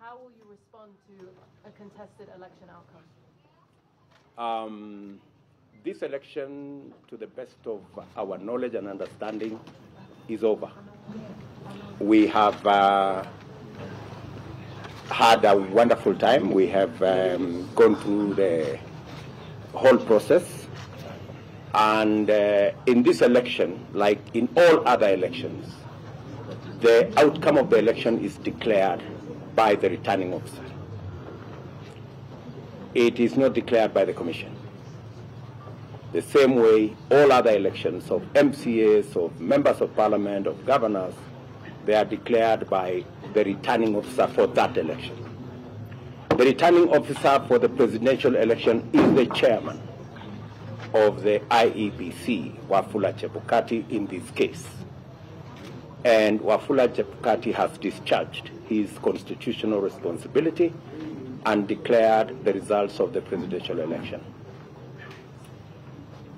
how will you respond to a contested election outcome? This election, to the best of our knowledge and understanding, is over. We have had a wonderful time. We have gone through the whole process. And in this election, like in all other elections, the outcome of the election is declared by the returning officer. It is not declared by the Commission. The same way all other elections of MCAs, of members of parliament, of governors, they are declared by the returning officer for that election. The returning officer for the presidential election is the chairman of the IEBC, Wafula Chebukati, in this case. And Wafula Chebukati has discharged his constitutional responsibility and declared the results of the presidential election.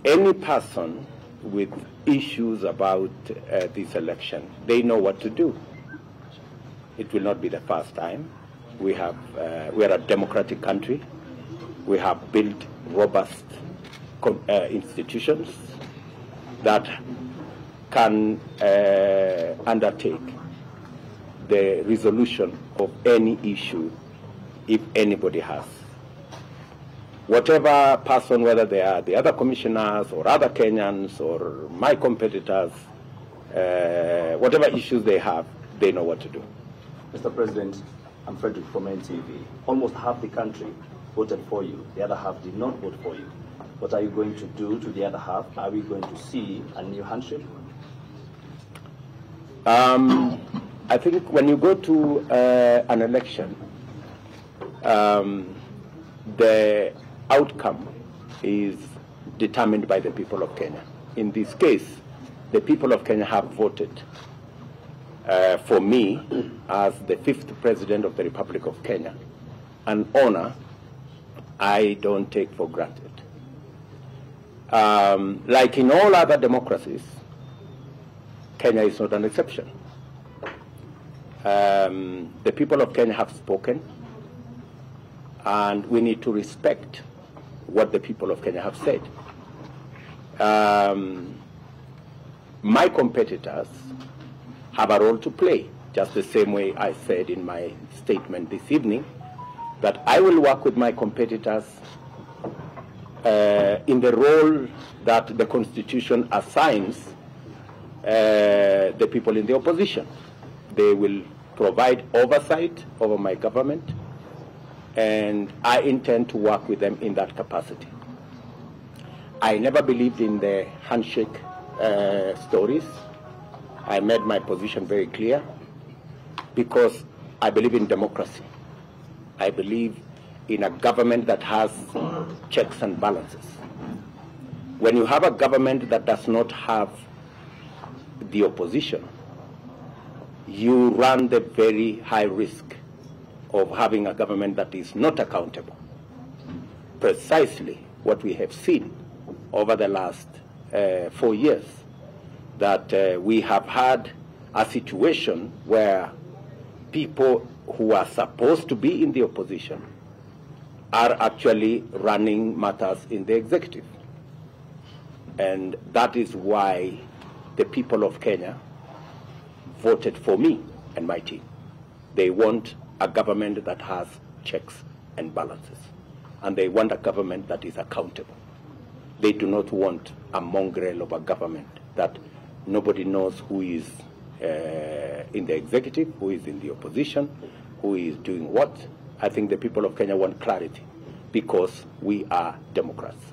Any person with issues about this election, they know what to do. It will not be the first time. We are a democratic country. We have built robust institutions that can undertake the resolution of any issue if anybody has. Whatever person, whether they are the other commissioners or other Kenyans or my competitors, whatever issues they have, they know what to do. Mr. President, I'm Frederick from NTV. Almost half the country voted for you. The other half did not vote for you. What are you going to do to the other half? Are we going to see a new handshake? I think when you go to an election, the outcome is determined by the people of Kenya. In this case, the people of Kenya have voted for me as the 5th President of the Republic of Kenya, an honor I don't take for granted. Like in all other democracies, Kenya is not an exception. The people of Kenya have spoken, and we need to respect what the people of Kenya have said. My competitors have a role to play, just the same way I said in my statement this evening, that I will work with my competitors in the role that the Constitution assigns the people in the opposition. They will provide oversight over my government, and I intend to work with them in that capacity. I never believed in the handshake stories. I made my position very clear because I believe in democracy. I believe in a government that has checks and balances. When you have a government that does not have the opposition, you run the very high risk of having a government that is not accountable. Precisely what we have seen over the last 4 years, that we have had a situation where people who are supposed to be in the opposition are actually running matters in the executive. And that is why the people of Kenya voted for me and my team. They want a government that has checks and balances. And they want a government that is accountable. They do not want a mongrel of a government that nobody knows who is in the executive, who is in the opposition, who is doing what. I think the people of Kenya want clarity because we are Democrats.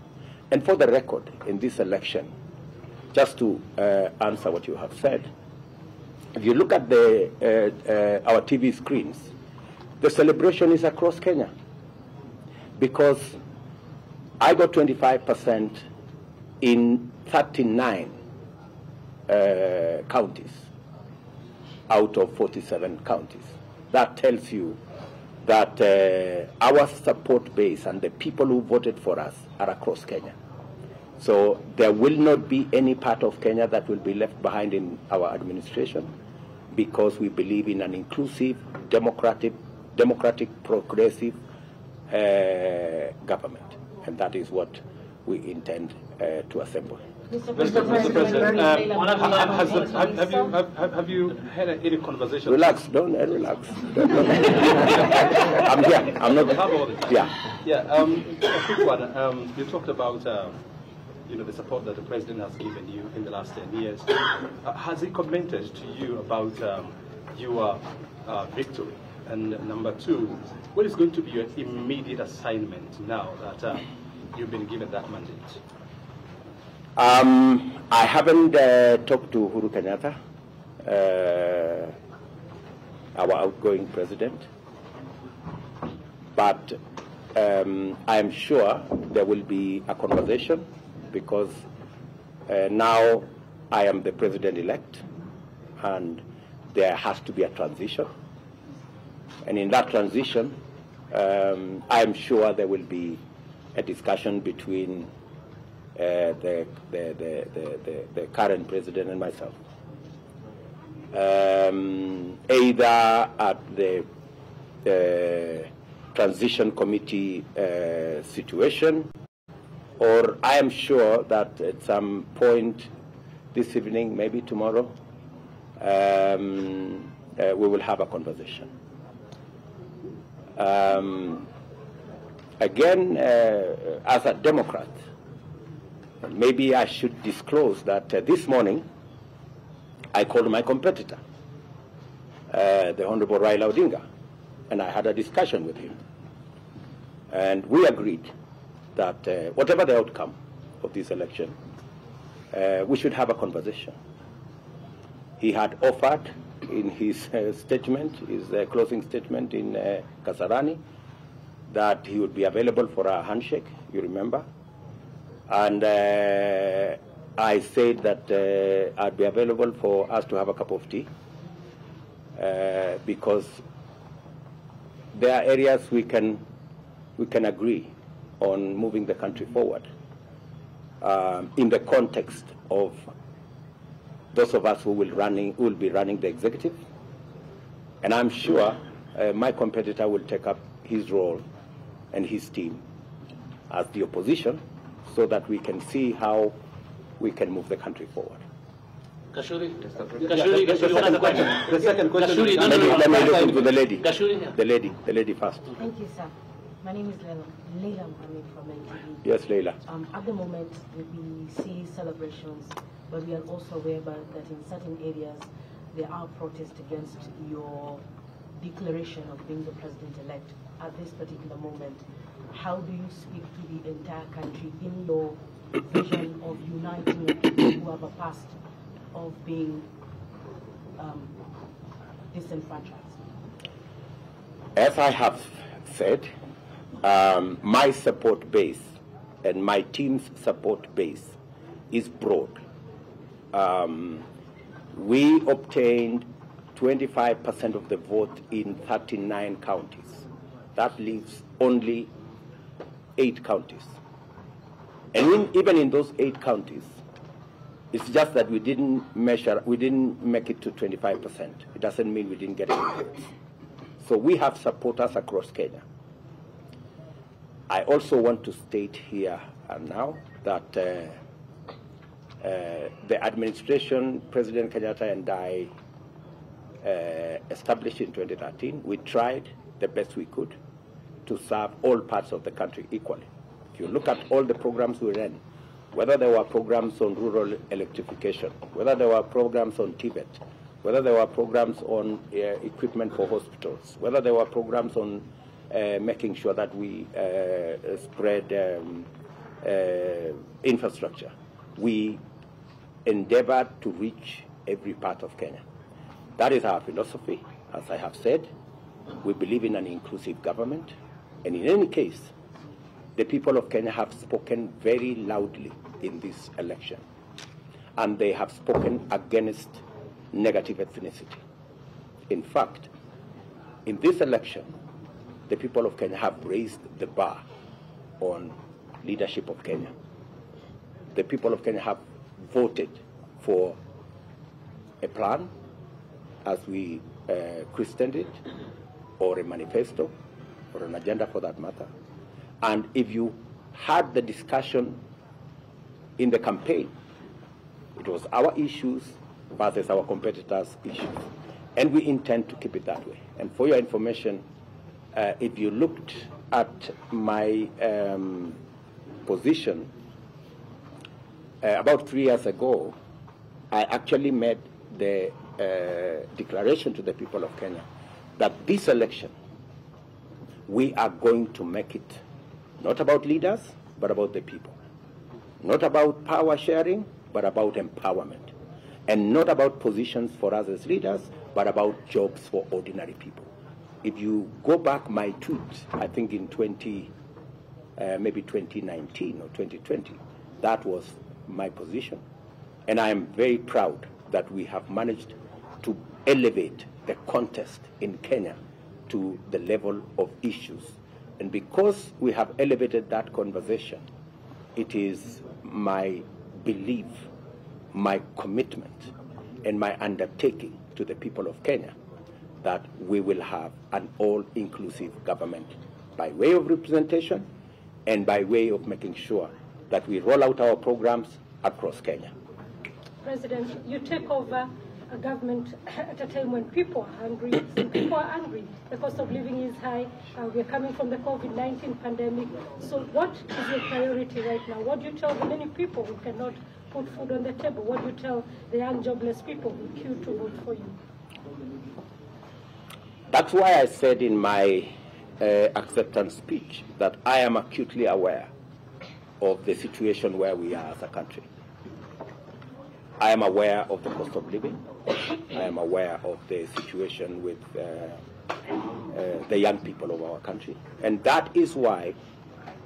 And for the record, in this election, just to answer what you have said, if you look at our TV screens, the celebration is across Kenya because I got 25% in 39 counties out of 47 counties. That tells you that our support base and the people who voted for us are across Kenya. So there will not be any part of Kenya that will be left behind in our administration because we believe in an inclusive, democratic democratic, progressive government. And that is what we intend to assemble. Mr. President, have you had any conversation? Relax, don't relax. I'm here. I'm not. Yeah. Yeah. A quick one. You talked about the support that the president has given you in the last 10 years. Has he commented to you about your victory? And number two, what is going to be your immediate assignment now that you've been given that mandate? I haven't talked to Uhuru Kenyatta, our outgoing president, but I am sure there will be a conversation because now I am the president-elect and there has to be a transition. And in that transition, I am sure there will be a discussion between the current president and myself, either at the transition committee situation, or I am sure that at some point this evening, maybe tomorrow, we will have a conversation. Again, as a Democrat, maybe I should disclose that this morning I called my competitor, the Honorable Raila Odinga, and I had a discussion with him. And we agreed that whatever the outcome of this election, we should have a conversation. He had offered in his statement, his closing statement in Kasarani, that he would be available for a handshake, you remember? And I said that I'd be available for us to have a cup of tea because there are areas we can agree on moving the country forward in the context of those of us who will be running the executive. And I'm sure my competitor will take up his role and his team as the opposition so that we can see how we can move the country forward. Kashuri, the second question. Let me listen to the lady. The lady first. Thank you, sir. My name is Leila Mohammed from NTV. Yes, Leila. At the moment, we see celebrations, but we are also aware that in certain areas there are protests against your declaration of being the president-elect at this particular moment. How do you speak to the entire country in your vision of uniting people who have a past of being disenfranchised? As I have said, my support base and my team's support base is broad. We obtained 25% of the vote in 39 counties. That leaves only 8 counties. And even in those 8 counties, it's just that we didn't make it to 25%. It doesn't mean we didn't get any votes. So we have supporters across Kenya. I also want to state here and now that the administration, President Kenyatta and I established in 2013, we tried the best we could to serve all parts of the country equally. If you look at all the programs we ran, whether there were programs on rural electrification, whether there were programs on Tibet, whether there were programs on equipment for hospitals, whether there were programs on making sure that we spread infrastructure, we endeavored to reach every part of Kenya. That is our philosophy. As I have said, we believe in an inclusive government. And in any case, the people of Kenya have spoken very loudly in this election. And they have spoken against negative ethnicity. In fact, in this election, the people of Kenya have raised the bar on leadership of Kenya. The people of Kenya have voted for a plan, as we christened it, or a manifesto or an agenda for that matter. And if you had the discussion in the campaign, it was our issues versus our competitors' issues. And we intend to keep it that way. And for your information, if you looked at my position, about 3 years ago, I actually made the declaration to the people of Kenya that this election, we are going to make it not about leaders, but about the people. Not about power sharing, but about empowerment. And not about positions for us as leaders, but about jobs for ordinary people. If you go back my tweets, I think in maybe 2019 or 2020, that was my position. And I am very proud that we have managed to elevate the contest in Kenya to the level of issues. And because we have elevated that conversation, it is my belief, my commitment, and my undertaking to the people of Kenya that we will have an all-inclusive government by way of representation and by way of making sure that we roll out our programs across Kenya. President, you take over a government at a time when people are hungry. People are angry. The cost of living is high. We're coming from the COVID-19 pandemic. So what is your priority right now? What do you tell the many people who cannot put food on the table? What do you tell the young jobless people who queue to vote for you? That's why I said in my acceptance speech that I am acutely aware of the situation where we are as a country. I am aware of the cost of living. I am aware of the situation with the young people of our country. And that is why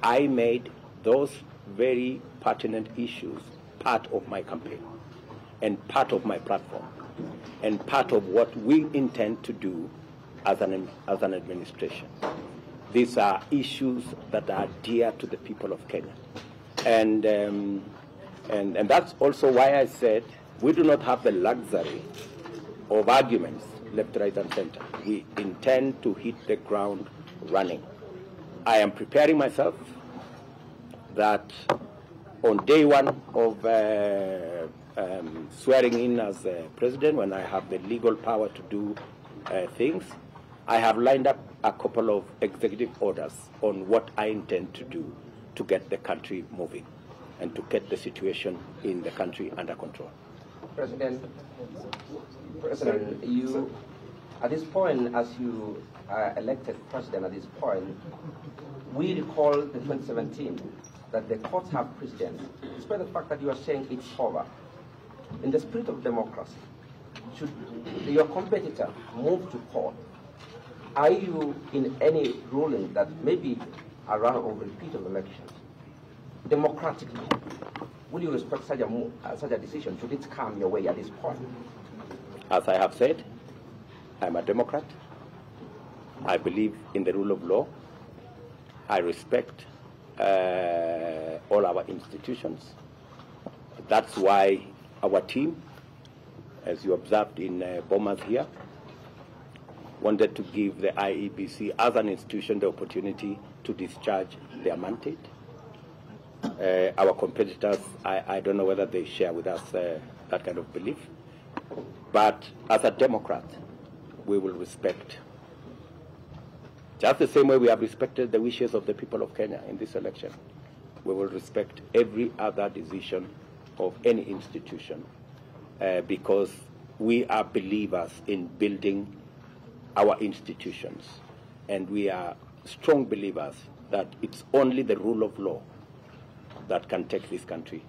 I made those very pertinent issues part of my campaign and part of my platform and part of what we intend to do as an administration. These are issues that are dear to the people of Kenya. And that's also why I said we do not have the luxury of arguments left, right, and center. We intend to hit the ground running. I am preparing myself that on day one of swearing in as president, when I have the legal power to do things, I have lined up a couple of executive orders on what I intend to do to get the country moving and to get the situation in the country under control. President, you, at this point, as you are elected president at this point, we recall the 2017 that the courts have precedence, despite the fact that you are saying it's over. In the spirit of democracy, should your competitor move to court, are you in any ruling that maybe a run or repeat of elections, democratically, will you respect such a decision? Should it come your way at this point? As I have said, I'm a Democrat. I believe in the rule of law. I respect all our institutions. That's why our team, as you observed in Bomas here, wanted to give the IEBC as an institution the opportunity to discharge their mandate. Our competitors, I don't know whether they share with us that kind of belief. But as a Democrat, we will respect, just the same way we have respected the wishes of the people of Kenya in this election, we will respect every other decision of any institution because we are believers in building our institutions. And we are strong believers that it's only the rule of law that can take this country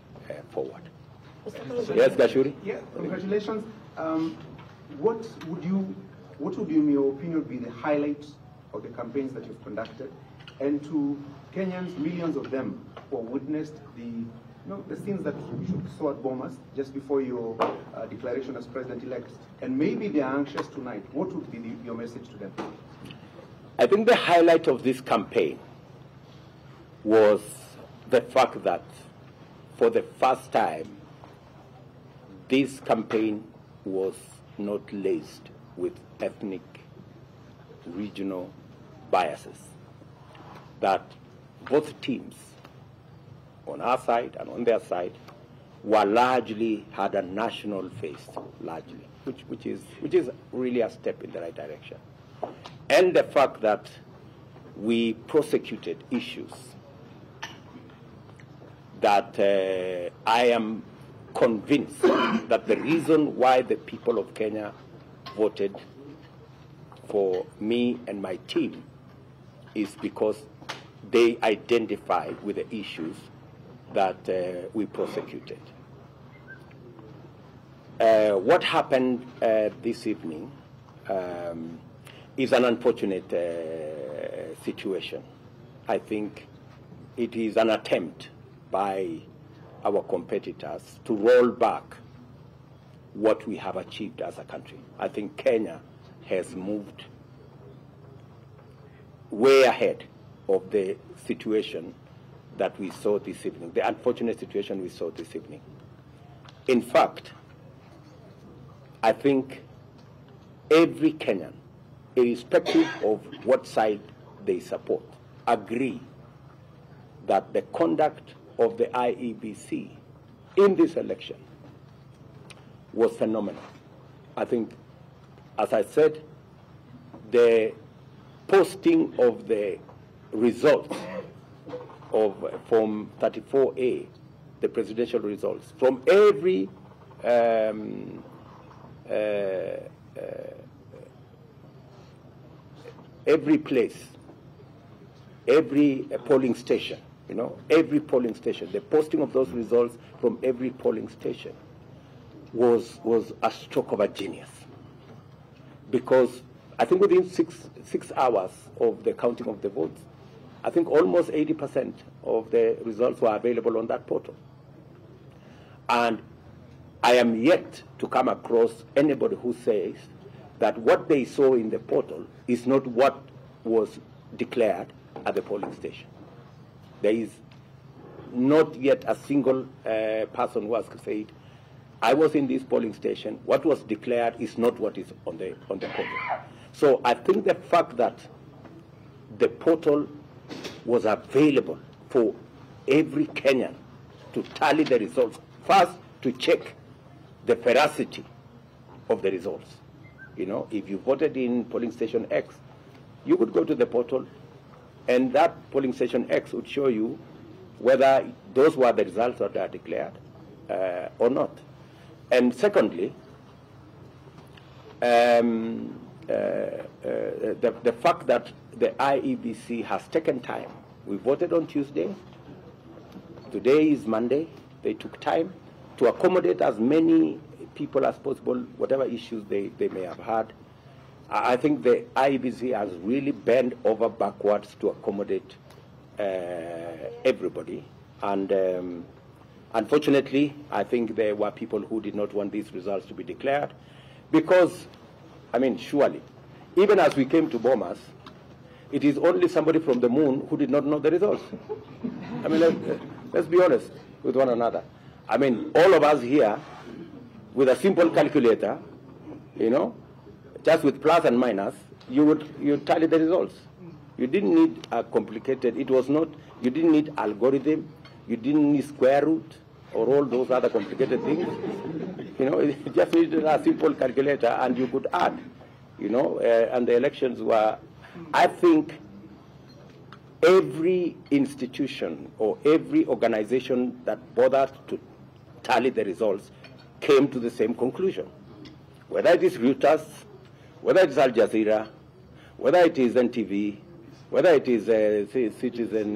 forward. Yes, Gashuri? Yeah, congratulations. What would you, in your opinion, be the highlights of the campaigns that you've conducted? And to Kenyans, millions of them who witnessed the scenes that you saw at Bomas just before your declaration as president-elect, and maybe they are anxious tonight, what would be your message to them? I think the highlight of this campaign was the fact that for the first time, this campaign was not laced with ethnic regional biases, that both teams, on our side and on their side, were largely had a national face, largely, which is really a step in the right direction. And the fact that we prosecuted issues that I am convinced that the reason why the people of Kenya voted for me and my team is because they identify with the issues that we prosecuted. What happened this evening is an unfortunate situation. I think it is an attempt by our competitors to roll back what we have achieved as a country. I think Kenya has moved way ahead of the situation that we saw this evening, the unfortunate situation we saw this evening. In fact, I think every Kenyan, irrespective of what side they support, agree that the conduct of the IEBC in this election was phenomenal. I think, as I said, the posting of the results from 34A, the presidential results, from every place, every polling station, every polling station, the posting of those results from every polling station was a stroke of a genius. Because I think within six hours of the counting of the votes, I think almost 80% of the results were available on that portal. And I am yet to come across anybody who says that what they saw in the portal is not what was declared at the polling station. There is not yet a single person who has said, I was in this polling station, what was declared is not what is on the portal. So I think the fact that the portal was available for every Kenyan to tally the results, first to check the veracity of the results. If you voted in polling station X, you could go to the portal and that polling station X would show you whether those were the results that are declared or not. And secondly, the fact that the IEBC has taken time. We voted on Tuesday. Today is Monday. They took time to accommodate as many people as possible, whatever issues they may have had. I think the IEBC has really bent over backwards to accommodate everybody. And unfortunately, I think there were people who did not want these results to be declared because, surely, even as we came to Bomas, it is only somebody from the moon who did not know the results. Let's be honest with one another. All of us here, with a simple calculator, just with plus and minus, you tally the results. You didn't need a complicated, you didn't need algorithm, you didn't need square root, or all those other complicated things. You just needed a simple calculator and you could add, and the elections were, I think, every institution or every organization that bothered to tally the results came to the same conclusion. Whether it is Reuters, whether it is Al Jazeera, whether it is NTV, whether it is Citizen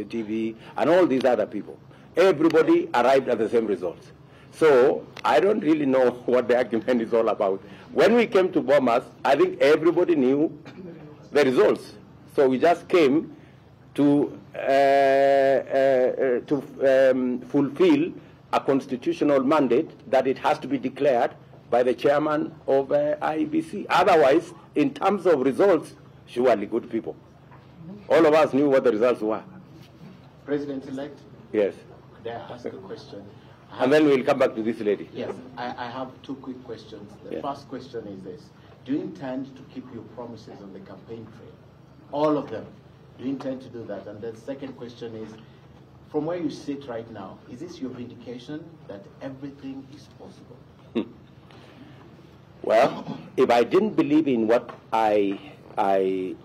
TV, and all these other people, everybody arrived at the same results. So I don't really know what the argument is all about. When we came to Bomas, I think everybody knew the results. So we just came to fulfill a constitutional mandate that it has to be declared by the chairman of IEBC. Otherwise, in terms of results, surely good people. All of us knew what the results were. President-elect? Yes. Could I ask a question? And then we'll come back to this lady. Yes, I have two quick questions. The first question is this. do you intend to keep your promises on the campaign trail? All of them. Do you intend to do that? And the second question is, from where you sit right now, is this your vindication that everything is possible? Well, if I didn't believe in what I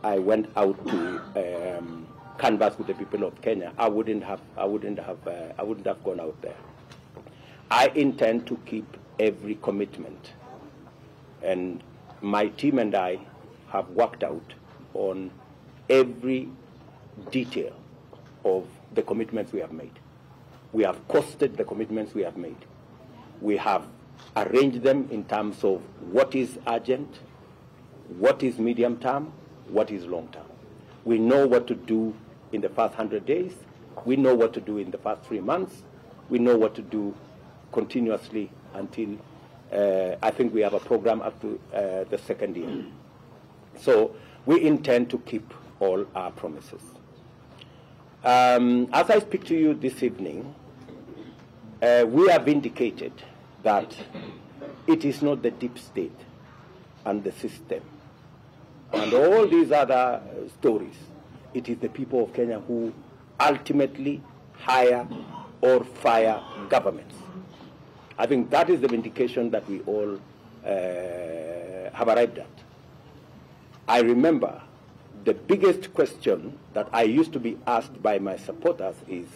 went out to canvass with the people of Kenya, I wouldn't have gone out there. I intend to keep every commitment, and my team and I have worked out on every detail of the commitments we have made. We have costed the commitments we have made. We have arranged them in terms of what is urgent, what is medium term, what is long term. We know what to do in the first 100 days. We know what to do in the first 3 months. We know what to do continuously until I think we have a program up to the second year. So we intend to keep all our promises. As I speak to you this evening, we have indicated that it is not the deep state and the system and all these other stories. It is the people of Kenya who ultimately hire or fire governments. I think that is the vindication that we all have arrived at. I remember the biggest question that I used to be asked by my supporters is,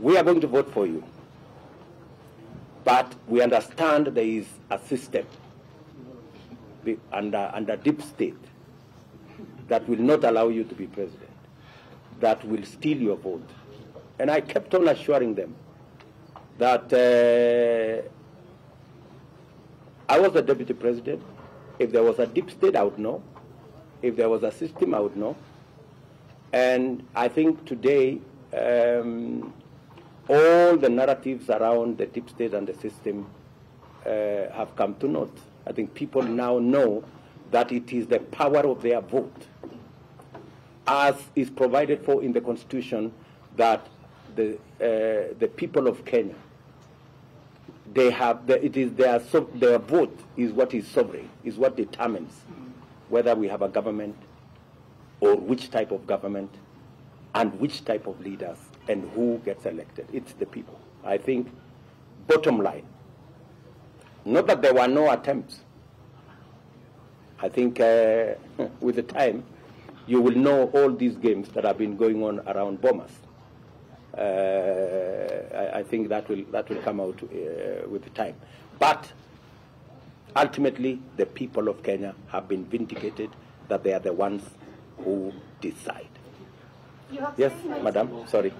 we are going to vote for you, but we understand there is a system under deep state that will not allow you to be president, that will steal your vote. And I kept on assuring them that I was the deputy president. If there was a deep state, I would know. If there was a system, I would know. And I think today, all the narratives around the deep state and the system have come to naught. I think people now know that it is the power of their vote, as is provided for in the Constitution, that the people of Kenya, they have their vote is what is sovereign, is what determines whether we have a government or which type of government and which type of leaders and who gets elected. It's the people. I think, bottom line, not that there were no attempts. I think with the time, you will know all these games that have been going on around Bomas. I think that will come out with the time. But ultimately, the people of Kenya have been vindicated that they are the ones who decide. Yes, madam. Sorry.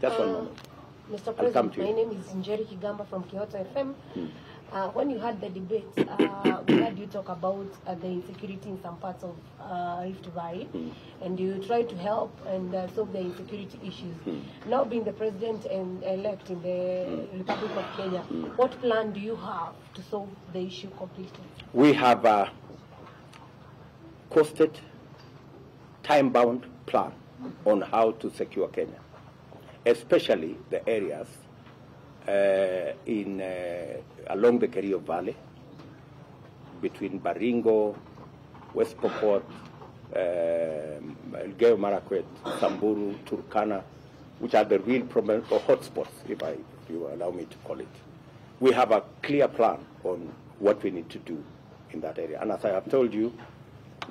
Just one moment. Mr. President, my name is Njeri Kigamba from Kyoto FM. When you had the debate, we heard you talk about the insecurity in some parts of Rift Valley, and you tried to help and solve the insecurity issues. Now being the president and elect in the Republic of Kenya, what plan do you have to solve the issue completely? We have a costed, time-bound plan on how to secure Kenya, especially the areas along the Kerio Valley, between Baringo, West Pokot, Elgeyo Marakwet, Samburu, Turkana, which are the real problem or hotspots, if you allow me to call it. We have a clear plan on what we need to do in that area. And as I have told you,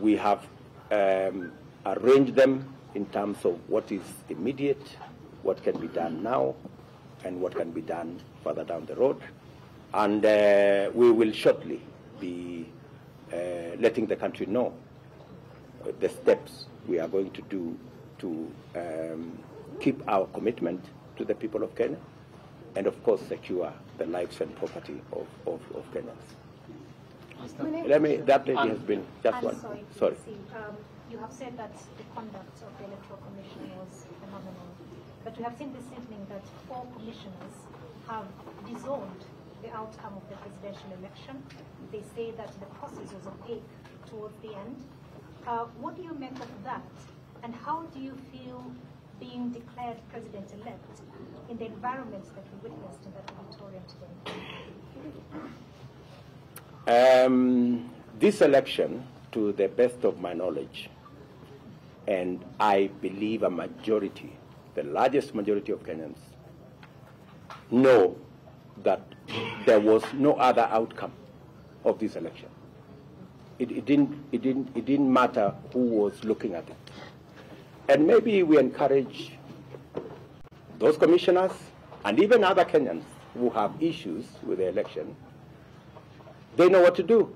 we have arranged them in terms of what is immediate, what can be done now, and what can be done further down the road. And we will shortly be letting the country know the steps we are going to do to keep our commitment to the people of Kenya, and of course secure the lives and property of Kenyans. That lady has been just one. Sorry. You have said that the conduct of the Electoral Commission was phenomenal, but we have seen this evening that 4 commissioners have dissolved the outcome of the presidential election. They say that the process was opaque towards the end. What do you make of that? And how do you feel being declared president-elect in the environment that we witnessed in that auditorium today? This election, to the best of my knowledge, and I believe a majority, the largest majority of Kenyans, know that there was no other outcome of this election. It didn't matter who was looking at it. And maybe we encourage those commissioners and even other Kenyans who have issues with the election. They know what to do.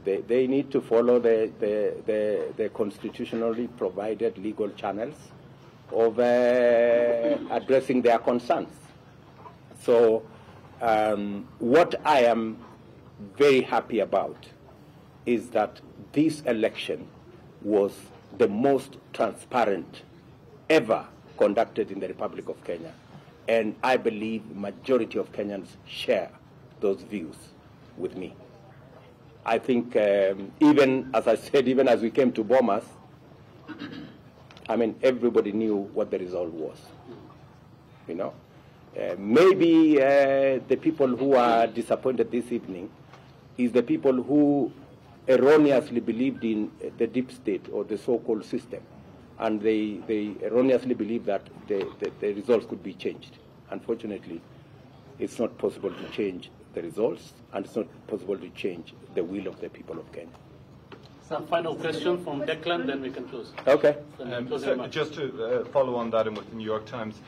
They need to follow the constitutionally provided legal channels of addressing their concerns. So what I am very happy about is that this election was the most transparent ever conducted in the Republic of Kenya. And I believe the majority of Kenyans share those views with me. I think even, as I said, even as we came to Bomas, I mean, everybody knew what the result was, you know. Maybe the people who are disappointed this evening is the people who erroneously believed in the deep state or the so-called system, and they erroneously believe that the results could be changed. Unfortunately, it's not possible to change the results, and it's not possible to change the will of the people of Kenya. Some final question from Declan, then we can close. Okay. Just to follow on that, and with the New York Times,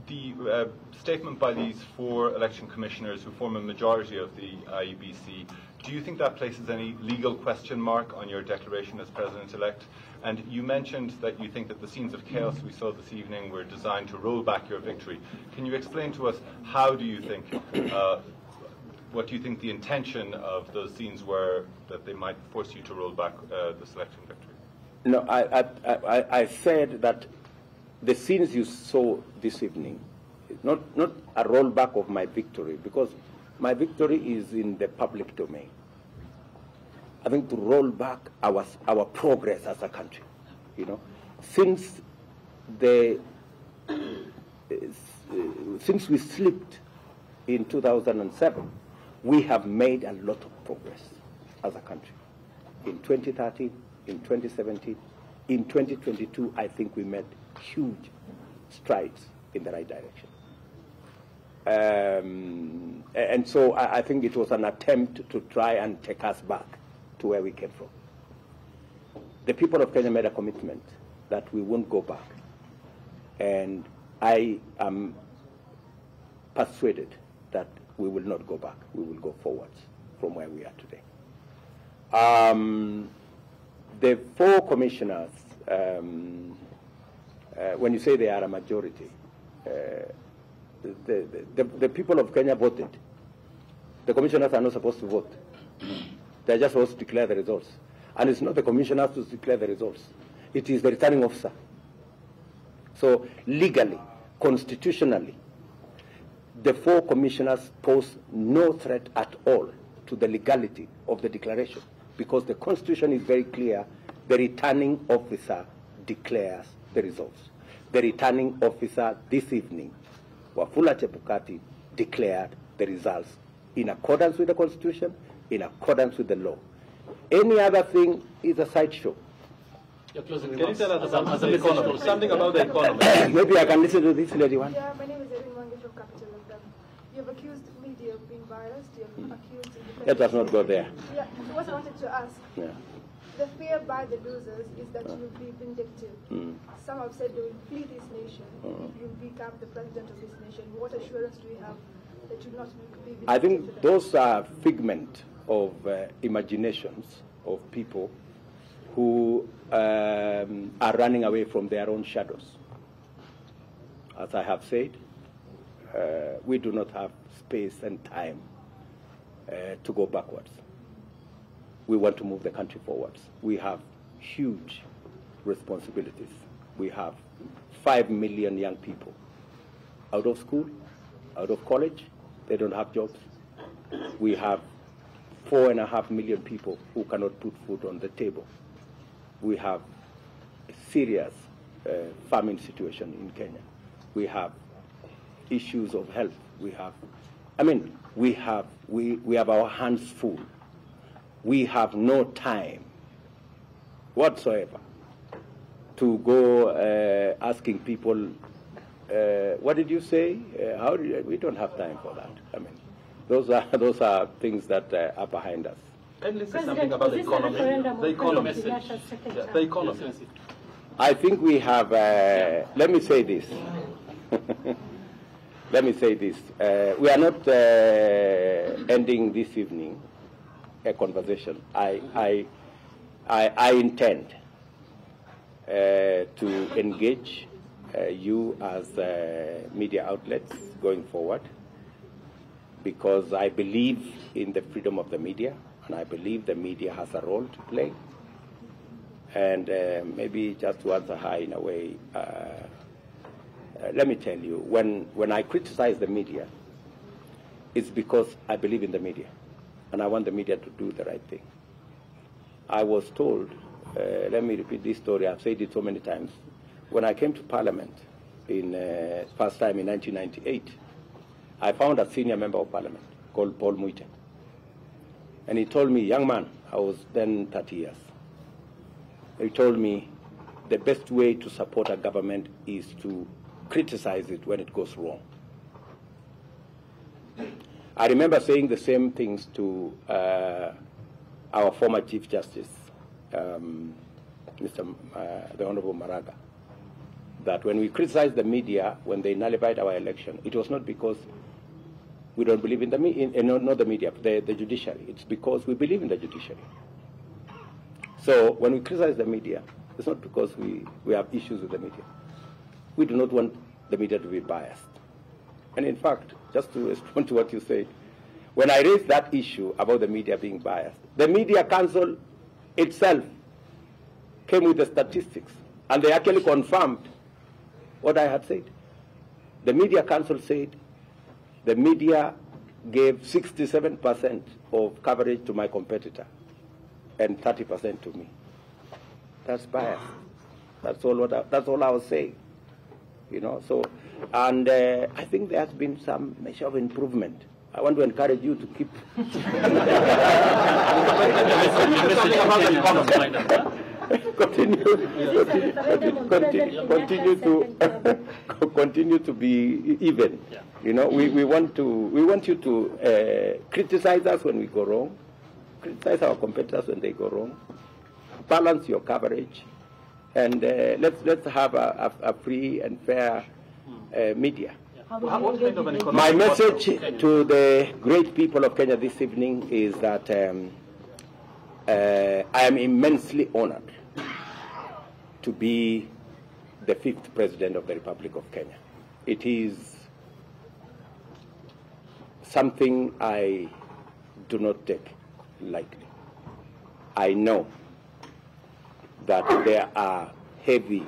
the statement by these 4 election commissioners who form a majority of the IEBC, do you think that places any legal question mark on your declaration as President-elect? And you mentioned that you think that the scenes of chaos we saw this evening were designed to roll back your victory. Can you explain to us how do you think, what do you think the intention of those scenes were that they might force you to roll back this election victory? No, I said that the scenes you saw this evening is not a rollback of my victory, because my victory is in the public domain. I think to roll back our progress as a country, you know, since we slipped in 2007, we have made a lot of progress as a country. In 2013, in 2017, in 2022, I think we made huge strides in the right direction. And so I think it was an attempt to try and take us back to where we came from. The people of Kenya made a commitment that we won't go back. And I am persuaded that we will not go back. We will go forwards from where we are today. The 4 commissioners, when you say they are a majority, the people of Kenya voted. The commissioners are not supposed to vote. They are just supposed to declare the results. And it's not the commissioners to declare the results. It is the returning officer. So legally, constitutionally, the 4 commissioners pose no threat at all to the legality of the declaration, because the Constitution is very clear. The returning officer declares the results. The returning officer this evening, Wafula Chebukati, declared the results in accordance with the Constitution, in accordance with the law. Any other thing is a sideshow. Your closing Can you remarks tell us as an economist? something about the economy? Maybe I can listen to this lady one. Yeah, my name is Erin Wange from Capital FM. You have accused media of being biased. You have accused independent. Let us not go there. Yeah, so what I wanted to ask. Yeah. The fear by the losers is that you will be vindictive. Some have said they will flee this nation if you become the president of this nation. What assurance do you have that you will not be vindictive? I think those are figment of imaginations of people who are running away from their own shadows. As I have said, we do not have space and time to go backwards. We want to move the country forwards. We have huge responsibilities. We have 5 million young people out of school, out of college. They don't have jobs. We have 4.5 million people who cannot put food on the table. We have a serious famine situation in Kenya. We have issues of health. We have our hands full. we have no time whatsoever to go asking people, what did you say? We don't have time for that. I mean, those are things that are behind us. And let's say something about the economy. The economy. The economy. I think we have, let me say this. Let me say this. We are not ending this evening a conversation. I intend to engage you as media outlets going forward, because I believe in the freedom of the media, and I believe the media has a role to play. And maybe just to answer her in a way, let me tell you, when I criticize the media, it's because I believe in the media, and I want the media to do the right thing. I was told, let me repeat this story, I've said it so many times. When I came to Parliament in first time in 1998, I found a senior member of Parliament called Paul Muite. And he told me, young man, I was then 30 years. He told me the best way to support a government is to criticize it when it goes wrong. I remember saying the same things to our former Chief Justice, the Honorable Maraga, that when we criticized the media when they nullified our election, it was not because we don't believe in the not the media, the judiciary. It's because we believe in the judiciary. So when we criticize the media, it's not because we have issues with the media. We do not want the media to be biased. And in fact, just to respond to what you said, when I raised that issue about the media being biased, the Media Council itself came with the statistics, and they actually confirmed what I had said. The Media Council said the media gave 67% of coverage to my competitor and 30% to me. That's bias. That's all I was saying. You know, so, and I think there has been some measure of improvement. I want to encourage you to keep continue to be even. You know, we want you to criticize us when we go wrong, criticize our competitors when they go wrong, balance your coverage, and let's have a free and fair media. My message to the great people of Kenya this evening is that I am immensely honored to be the 5th President of the Republic of Kenya. It is something I do not take lightly. I know that there are heavy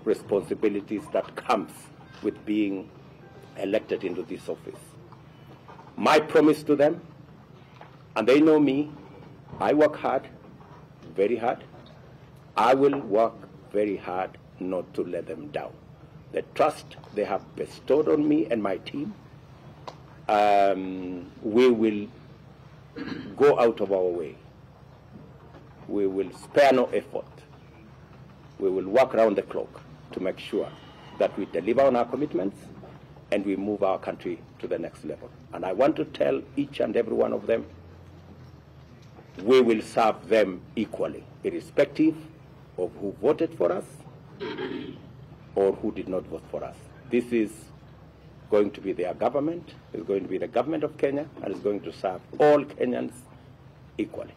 responsibilities that comes with being elected into this office. My promise to them, and they know me, I work hard, very hard. I will work very hard not to let them down. The trust they have bestowed on me and my team, we will go out of our way. We will spare no effort. We will work around the clock to make sure that we deliver on our commitments and we move our country to the next level. And I want to tell each and every one of them, we will serve them equally, irrespective of who voted for us or who did not vote for us. This is going to be their government, it's going to be the government of Kenya, and it's going to serve all Kenyans equally.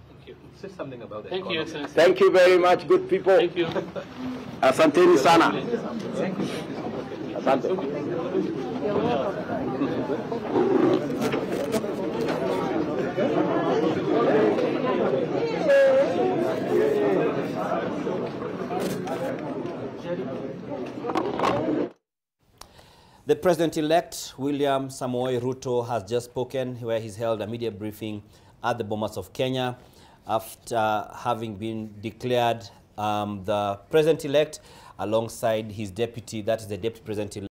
Thank you. Say something about the Thank you, economy. Excellency. Thank you very much, good people. Thank you. Asanteni sana. Asante. The President-elect, William Samoei Ruto, has just spoken where he's held a media briefing at the Bomas of Kenya after having been declared the President-elect alongside his deputy, that is the Deputy President-elect.